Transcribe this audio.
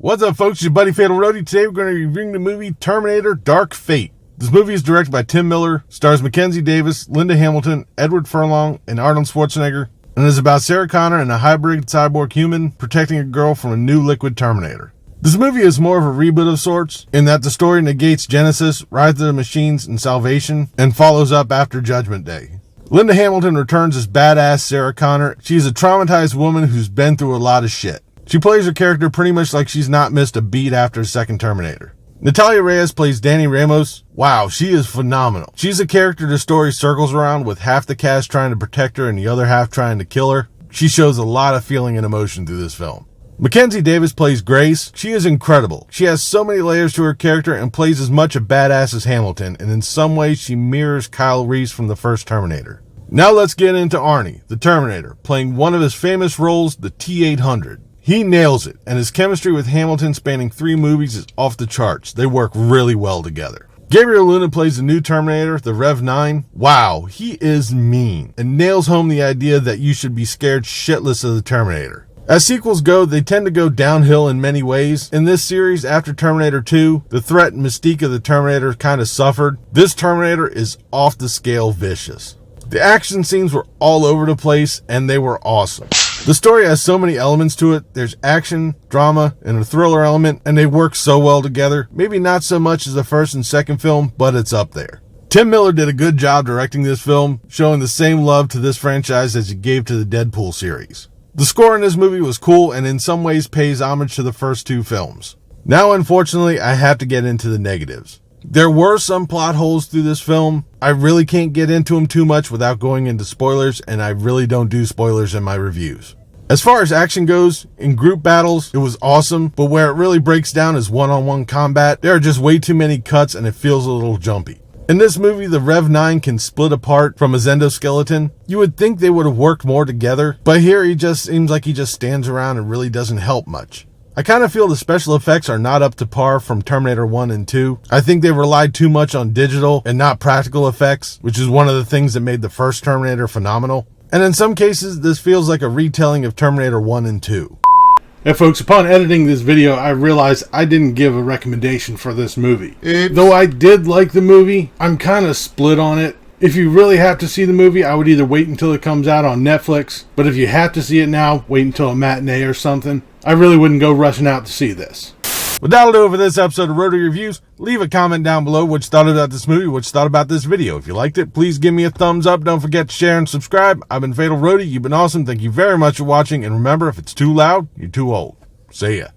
What's up, folks? It's your buddy Fatalroadie. Today we're going to be reviewing the movie Terminator Dark Fate. This movie is directed by Tim Miller, stars Mackenzie Davis, Linda Hamilton, Edward Furlong, and Arnold Schwarzenegger, and is about Sarah Connor and a hybrid cyborg human protecting a girl from a new liquid Terminator. This movie is more of a reboot of sorts, in that the story negates Genesis, Rise of the Machines, and Salvation, and follows up after Judgment Day. Linda Hamilton returns as badass Sarah Connor. She's a traumatized woman who's been through a lot of shit. She plays her character pretty much like she's not missed a beat after the second Terminator. Natalia Reyes plays Danny Ramos. Wow, she is phenomenal. She's a character the story circles around, with half the cast trying to protect her and the other half trying to kill her. She shows a lot of feeling and emotion through this film. Mackenzie Davis plays Grace. She is incredible. She has so many layers to her character and plays as much a badass as Hamilton, and in some ways she mirrors Kyle Reese from the first Terminator. Now let's get into Arnie, the Terminator, playing one of his famous roles, the T-800. He nails it, and his chemistry with Hamilton spanning 3 movies is off the charts. They work really well together. Gabriel Luna plays the new Terminator, the Rev 9. Wow, he is mean, and nails home the idea that you should be scared shitless of the Terminator. As sequels go, they tend to go downhill in many ways. In this series, after Terminator 2, the threat and mystique of the Terminator kind of suffered. This Terminator is off the scale vicious. The action scenes were all over the place, and they were awesome. The story has so many elements to it. There's action, drama, and a thriller element, and they work so well together. Maybe not so much as the first and second film, but it's up there. Tim Miller did a good job directing this film, showing the same love to this franchise as he gave to the Deadpool series. The score in this movie was cool and in some ways pays homage to the first 2 films. Now, unfortunately, I have to get into the negatives. There were some plot holes through this film. I really can't get into them too much without going into spoilers, and I really don't do spoilers in my reviews. As far as action goes, in group battles, it was awesome, but where it really breaks down is one-on-one combat. There are just way too many cuts and it feels a little jumpy. In this movie, the Rev 9 can split apart from his endoskeleton. You would think they would have worked more together, but here he just seems like he just stands around and really doesn't help much. I kind of feel the special effects are not up to par from Terminator 1 and 2. I think they relied too much on digital and not practical effects, which is one of the things that made the first Terminator phenomenal. And in some cases, this feels like a retelling of Terminator 1 and 2. Hey folks, upon editing this video, I realized I didn't give a recommendation for this movie. Though I did like the movie, I'm kind of split on it. If you really have to see the movie, I would either wait until it comes out on Netflix, but if you have to see it now, wait until a matinee or something. I really wouldn't go rushing out to see this. Well, that'll do it for this episode of Roadie Reviews. Leave a comment down below what you thought about this movie, what you thought about this video. If you liked it, please give me a thumbs up. Don't forget to share and subscribe. I've been Fatalroadie. You've been awesome. Thank you very much for watching. And remember, if it's too loud, you're too old. See ya.